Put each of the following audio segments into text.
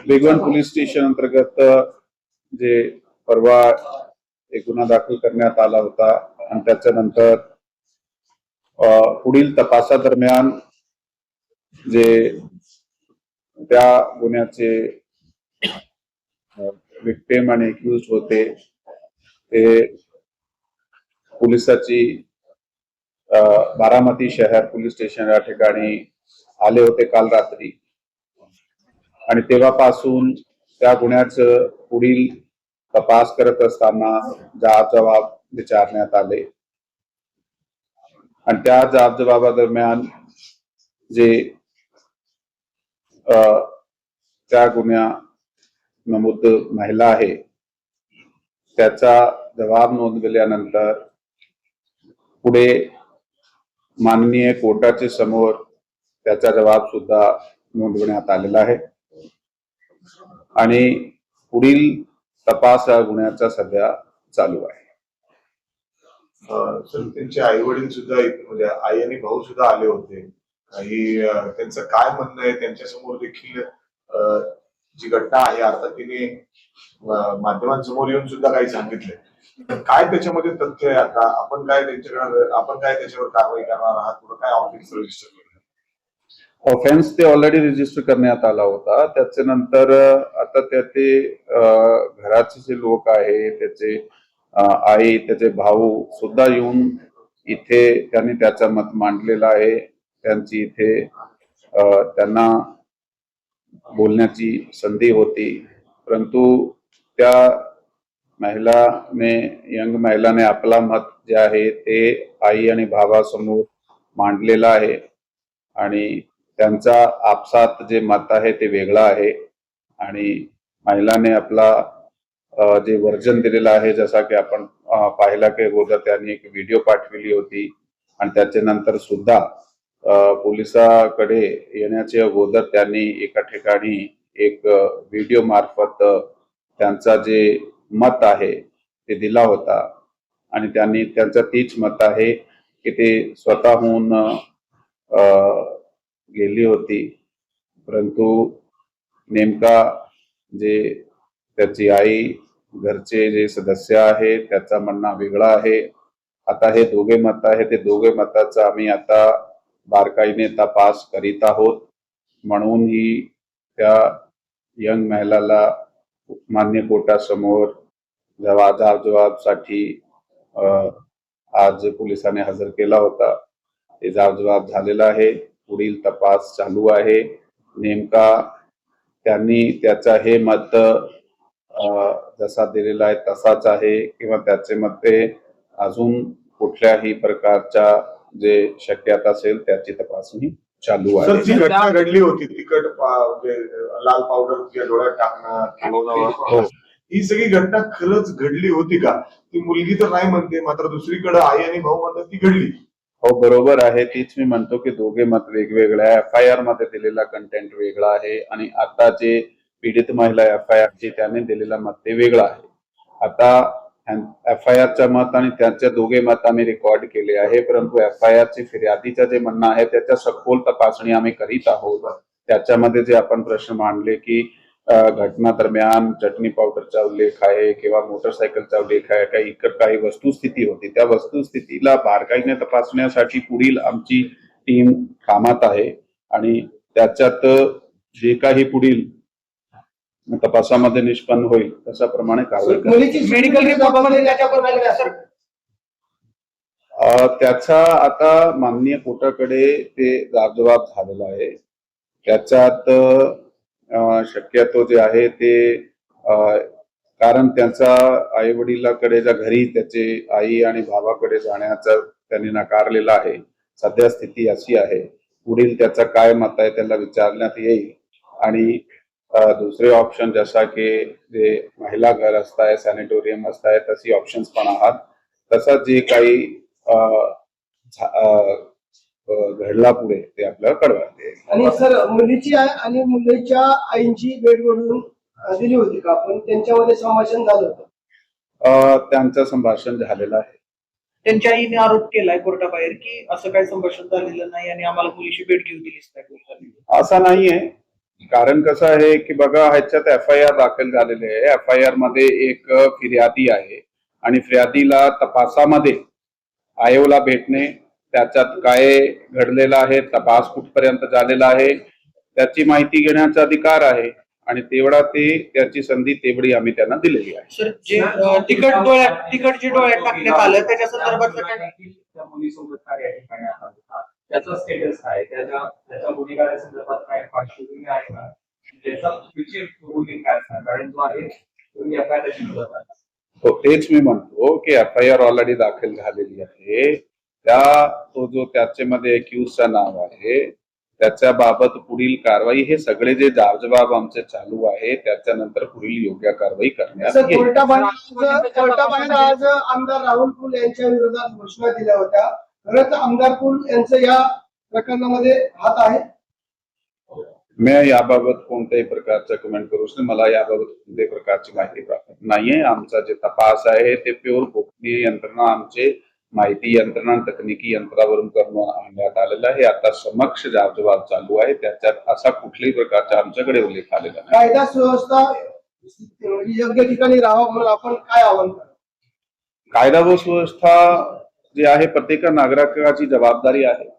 वेगवान police station अंतर्गत जे परवा एक गुन्हा दाखल करण्यात आला होता आणि त्याच्यानंतर पुढील तपासादरम्यान जे त्या गुन्ह्याचे विक्टिम आणि एक्यूज होते ते पोलिसाची बारामती शहर पोलीस स्टेशन या ठिकाणी आले होते काल रात्री आणि तेव्हापासून त्या गुन्ह्याचं पुढील तपास करत असताना जबाब विचारण्यात आले आणि त्या जबाबादरम्यान जे त्या गुन्ह्या नमूद महिला आहे त्याचा जबाब नोंदविल्यानंतर पुढे माननीय कोर्टाचे समोर त्याचा जबाब सुद्धा नोंदवण्यात आलेला आहे आणि पुढील तपास या गुन्ह्याचा सध्या चालू आहे. सर त्यांचे आई वडील सुद्धा म्हणजे आई आणि भाऊ सुद्धा आले होते. काही त्यांचं काय म्हणणं आहे त्यांच्या समोर देखील जी घटना आहे अर्थात तिने माध्यमांसमोर येऊन सुद्धा काही सांगितले. काय त्याच्यामध्ये तथ्य आहे आता आपण काय त्याच्यावर कारवाई करणार आहात पुढे काय ऑफेन्स रजिस्टर करणार? ऑफेन्स ते ऑलरेडी रजिस्टर करण्यात आला होता. त्याच्यानंतर आता ते घराचे जे लोक आहे त्याचे आई त्याचे भाऊ सुद्धा येऊन इथे त्यांनी त्याचं मत मांडलेलं आहे. त्यांची इथे त्यांना बोलण्याची संधी होती परंतु त्या यंग महिलाने आपला मत जे आहे ते आई आणि भावासमोर मांडलेलं आहे आणि त्यांचा आपसात जे मत आहे ते वेगळं आहे आणि महिलाने आपला जे वर्जन दिलेलं आहे जसा की आपण पाहिला की अगोदर त्यांनी एक व्हिडिओ पाठविली होती आणि त्याच्यानंतर सुद्धा पोलिसांकडे येण्याच्या अगोदर त्यांनी एका ठिकाणी एक व्हिडिओ मार्फत त्यांचा जे मत आहे ते दिला होता आणि त्यांनी त्यांचं तीच मत आहे की ते स्वतःहून गेली होती परंतु नेमका जे त्याची आई घरचे जे सदस्य आहे त्याचा म्हणणं वेगळा आहे. आता हे दोघे मत आहे ते दोघे मताचा आम्ही आता बारकाईने तपास करीत आहोत म्हणून ही त्या यंग महिलाला मान्य कोर्टासमोर जबाबसाठी आज पोलिसांनी हजर केला होता. ते जबाब झालेला आहे. पुढील तपास चालू आहे. नेमका त्यांनी त्याचा हे मत जसा दिलेला आहे तसाच आहे किंवा त्याचे मते अजून कुठल्याही प्रकारच्या जे शक्यता असेल त्याची तपासणी चालू आहे. जी घटना घडली होती तिखट लाल पावडर डोळ्यात टाकणं ही सगळी घटना खरंच घडली होती का? ती मुलगी तर नाही म्हणते मात्र दुसरीकडे आई आणि भाऊ म्हणतात ती घडली. हो बरोबर आहे. तीच मी म्हणतो की दोघे मत वेगवेगळे आहे. FIR मध्ये दिलेला कंटेंट वेगळा आहे आणि आता जे पीडित महिला FIR ची त्याने दिलेला मत ते वेगळा आहे. आता FIR चं मत आणि त्यांचे दोघे मत आम्ही रेकॉर्ड केले आहे परंतु FIR चे फिर्यादीचं जे म्हणणं आहे त्याच्या सखोल तपासणी आम्ही करीत आहोत. त्याच्यामध्ये जे आपण प्रश्न मांडले की घटना दरम्यान चटणी पावडरचा उल्लेख आहे किंवा मोटरसायकलचा उल्लेख आहे काही इतर काही वस्तुस्थिती होती त्या वस्तुस्थितीला बारकाईने तपासण्यासाठी पुढील आमची टीम कामात आहे आणि त्याच्यात जे काही पुढील तपासामध्ये निष्पन्न होईल तशाप्रमाणे कारवाई त्याचा आता माननीय कोर्टाकडे ते जबाब झालेला आहे. त्याच्यात शक्यतो जे आहे ते कारण त्यांचा आई वडिलांकडे घरी त्याचे आई आणि भावाकडे जाण्याचा त्यांनी नाकारलेला आहे. सध्या स्थिती अशी आहे. पुढील त्याचा काय मत आहे त्याला विचारण्यात येईल आणि दुसरे ऑप्शन जसा की जे महिला घर असताय सॅनिटोरियम असताय तशी ऑप्शन्स पण आहात. तसा जे काही घडला पुढे ते आपल्याला कळवायचे. आणि सर मुलीची आणि मुलीच्या आईंची बेडवरून दिली होती का पण त्यांच्यामध्ये संभाषण झालं होतं? त्यांचं संभाषण झालेलं आहे. त्यांच्या आईने आरोप केलाय कोर्टाबाहेर की असं काही संभाषण झालेलं नाही आणि आम्हाला मुलीची भेट घेऊ दिलीच नाही पोलिसांनी. असं नाहीये. कारण कसं आहे की बघा, ह्याच्यात FIR दाखल झालेले आहे. FIR मध्ये एक फिर्यादी आहे आणि फिर्यादीला तपासामध्ये आयोला भेटणे, त्याच्यात काय घडलेलं आहे, तपास कुठपर्यंत झालेला आहे, त्याची माहिती घेण्याचा अधिकार आहे आणि तेवढा त्याची संधी तेवढी आम्ही त्यांना दिलेली आहे. सर जे तिकट जे डोळ्यात टाकण्यात आलं त्याच्या संदर्भात काय त्या मुलीसोबत काय या ठिकाणी आता होता, त्याचा स्टेटस काय, त्याच्या गुन्हेगारासंदर्भात काय पार्श्वभूमी आहे का, त्याचा पुढची रुलिंग काय असणार, कारण जो आहे FIR त्याची मुदत आहे. हो, तेच मी म्हणतो की FIR ऑलरेडी दाखल झालेली आहे. तो जो त्याच्यामध्ये एक्युजचं नाव आहे त्याच्या बाबत पुढील कारवाई, हे सगळे जे जाबजबाब आमचे चालू आहे त्याच्यानंतर पुढील योग्य कारवाई करण्यात सर, येईल. कोर्टाबाहेर आज आमदार राहुल कुल यांच्या विरोधात घोषणा दिल्या होत्या. खरंच आमदार कुल यांचं या प्रकरणामध्ये हात आहे? मी याबाबत कोणत्याही प्रकारचं कमेंट करू शकतो. मला याबाबत कोणत्याही प्रकारची माहिती प्राप्त नाहीये. आमचा जे तपास आहे ते प्युअर गोपनीय यंत्रणा, आमचे माहिती यंत्रणा, तकनिकी यंत्रावरून करण्यात आलेलं आहे. आता समक्ष जाबजबाब चालू आहे, त्याच्यात असा कुठल्याही प्रकारचा आमच्याकडे उल्लेख आलेला नाही. कायदा सुव्यवस्था योग्य ठिकाणी राहावं म्हणून आपण काय आवाहन करा? कायदा व सुव्यवस्था जी आहे प्रत्येक नागरिकाची जबाबदारी आहे.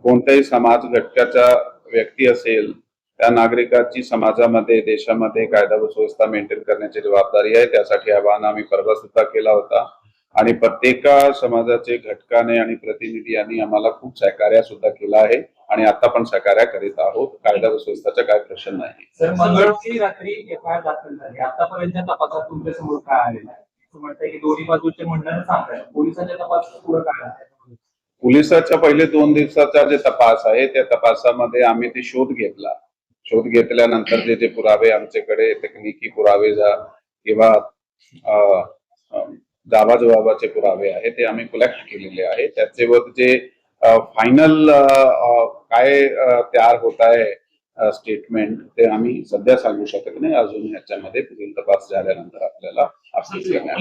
कोणत्याही समाज घटकाचा व्यक्ती असेल, त्या नागरिकाची समाजामध्ये, देशामध्ये कायदा व सुव्यवस्था मेंटेन करण्याची जबाबदारी आहे. त्यासाठी आवाहन आम्ही परवा सुद्धा केला होता आणि प्रत्येक समाजाचे घटकाने आणि प्रतिनिधी यांनी आम्हाला खूप सहकार्य सुद्धा केला आहे आणि आता पण सहकार्य करीत आहोत. कायदा व सुव्यवस्थेचा काय प्रश्न नाही. सर, मंगळवारी रात्री FIR दाखल झाली, आतापर्यंतच्या तपासात तुमच्या समोर काय आलेलं आहे? तुम्ही म्हणताय की दोन्ही बाजूचे म्हणणं सांगताय, पोलिसांच्या तपासात पुढे काय आहे? पोलिसाच्या पहिले 2 दिवसाचा जे तपास आहे त्या तपासामध्ये आम्ही ते शोध घेतल्यानंतर जे पुरावे आमच्याकडे, तकनिकी पुरावे किंवा जाबाजबाबाचे पुरावे आहे ते आम्ही कलेक्ट केलेले आहे. त्याच्यावर जे फायनल काय तयार होत आहे स्टेटमेंट, ते आम्ही सध्या सांगू शकत नाही. अजून ह्याच्यामध्ये पुढील तपास झाल्यानंतर आपल्याला अपडेट करण्यात.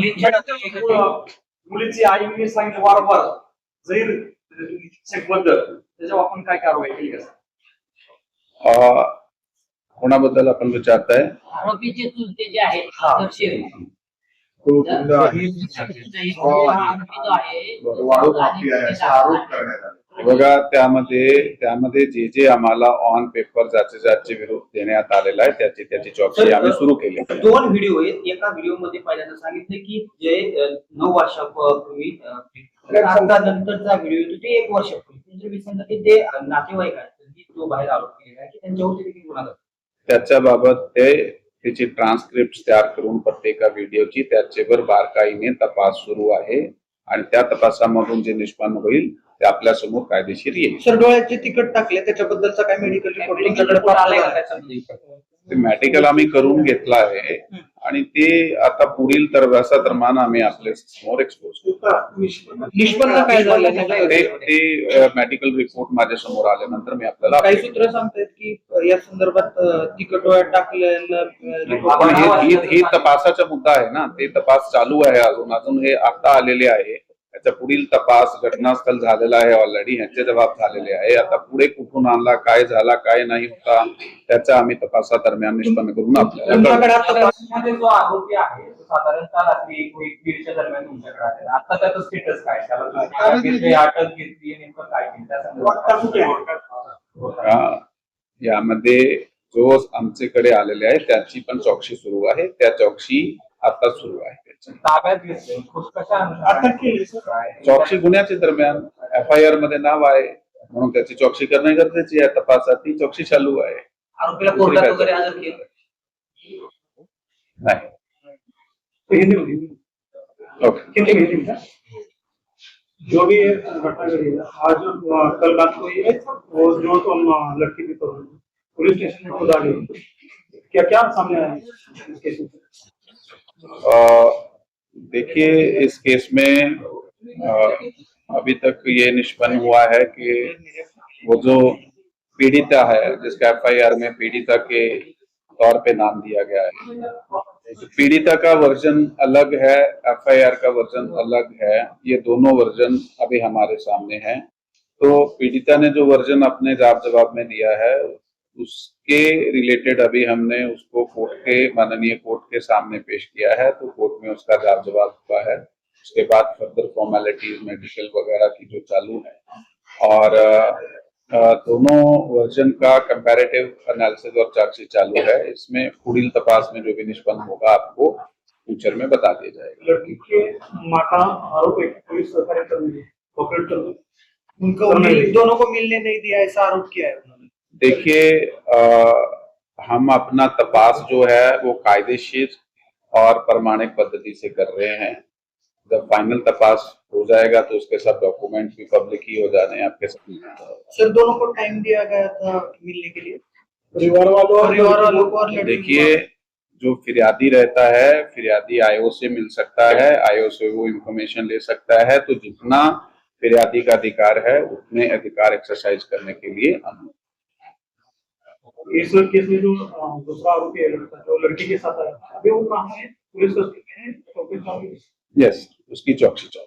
मुलीची आईने सांगितलं वारंवार जहीर बद्दल, त्याच्यावर आपण काय कारवाई केली का? कोणाबद्दल आपण विचारताय? आरोपीचे चुलते जे आहेत आदर्श वाळू माफी आहे असा आरोप करण्यात आला. बघा, त्यामध्ये जे आम्हाला ऑन पेपर ज्याचे विरोध देण्यात आलेला आहे त्याची चौकशी आम्ही सुरू केली. 2 व्हिडिओ आहेत. एका व्हिडिओ मध्ये पहिल्यांदा सांगितलं की जे 9 वर्षापूर्वी नंतरचा व्हिडिओ येतो ते 1 वर्षापूर्वी ते नातेवाईक आहेत तो बाहेर आरोप केलेला आहे की त्यांच्यावरती देखील गुन्हा दाखल. त्याच्याबाबत त्याची ट्रान्सक्रिप्ट तयार करून प्रत्येक व्हिडिओची त्याच्यावर बारकाईने तपास सुरू आहे आणि त्या तपासामधून जे निष्पन्न होईल ते आपल्या समोर कायदेशीर येईल. सर डोळ्यात जे तिकट टाकले त्याच्याबद्दलचा काय मेडिकल रिपोर्ट तुमच्याकडे आलाय का पाठवला? त्याच्यामध्ये? ते मेडिकल आम्ही करून घेतलं आहे आणि ते आता पुढील दरम्यान आम्ही आपल्या समोर एक्सपोज करू. निष्पन्न काय झालं? ते मेडिकल रिपोर्ट माझ्या समोर आल्यानंतर मी आपल्याला काही update सूत्र सांगतायत की या संदर्भात तिकट डोळ्यात टाकलेलं report- पण हे तपासाचा मुद्दा आहे ना, ते तपास चालू आहे. अजून हे आता आलेले आहे. त्याचा पुढील तपास घटनास्थळ झालेला आहे ऑलरेडी, ह्याचे जबाब झालेले आहे. आता पुढे कुठून आणला, काय झाला, काय नाही होता, त्याचा आम्ही तपासादरम्यान निष्पन्न करून आपल्याला तुमच्याकडे आता तपासामध्ये जो आरोपी आहे तो साधारणतः रात्री 1-1:30च्या दरम्यान तुमच्याकडे आलेला. आता त्याचं स्टेटस काय, त्याला तुम्ही ताब्यात घेतली, अटक घेतली, नेमकं काय केलं त्या संदर्भात? यामध्ये जो आमच्याकडे आलेले आहे त्याची पण चौकशी सुरू आहे. त्या चौकशी आता सुरू आहे. ताब्यात घेतले कशा अटक केली सर? चौकशी गुन्ह्याच्या दरम्यान FIR मध्ये नाव आहे म्हणून त्याची चौकशी करणे गरजेची आहे. तपासात ती चौकशी चालू आहे. आरोपीला कोर्टात वगैरे हजर केलं? नाही. ओके. जो भी घटना घटी है, आज कल रात को ये और जो तुम लड़की की तो पुलिस स्टेशन में खुद आ गई, क्या सामने आया इस केस में? देखिए, इस केस में अभी तक ये निष्पन्न हुआ है कि वो जो पीड़िता है, जिसका FIR में पीड़िता के तौर पे नाम दिया गया है। पीड़िता का वर्जन अलग है, एफआईआर का वर्जन अलग है, ये दोनों वर्जन अभी हमारे सामने हैं। तो पीड़िता ने जो वर्जन अपने जवाब में दिया है उसके रिलेटेड अभी हमने उसको माननीय कोर्ट के सामने पेश किया है, तो कोर्ट में उसका जवाब हुआ है। उसके बाद फर्दर फॉर्मेलिटीज मेडिकल वगैरह की जो चालू है और दोनों वर्जन का कंपैरेटिव एनालिसिस और चार्जशीट चालू है। इसमें पुढील तपास में जो भी निष्पन्न होगा आपको फ्यूचर में बता दिया जाएगा। लड़की के माँ का आरोप है कि पुलिस सहकार्य कर रही है, कोऑपरेट कर रही है। उनको दोनों को मिलने नहीं दिया, ऐसा आरोप किया है उन्होंने। देखिए हम अपना तपास जो है वो कायदेशीर और प्रमाणिक पद्धति से कर रहे हैं। जब फाइनल तपास हो जाएगा तो उसके सब डॉक्यूमेंट भी पब्लिक ही हो जाने आपके सामने। सर दोनों को टाइम दिया गया था मिलने के लिए, परिवार वालों को और लड़की को। देखिए जो फिरियादी रहता है, फिरियादी आईओ से मिल सकता है, आईओ से वो इंफॉर्मेशन ले सकता है। तो जितना फिरियादी का अधिकार है उतने अधिकार एक्सरसाइज करने के लिए इस केस में जो दूसरा आरोपी है लड़का जो लड़की के साथ आया अभी वो कहाँ है? पुलिस कस्टडी में है? यस उसकी चौकसी चल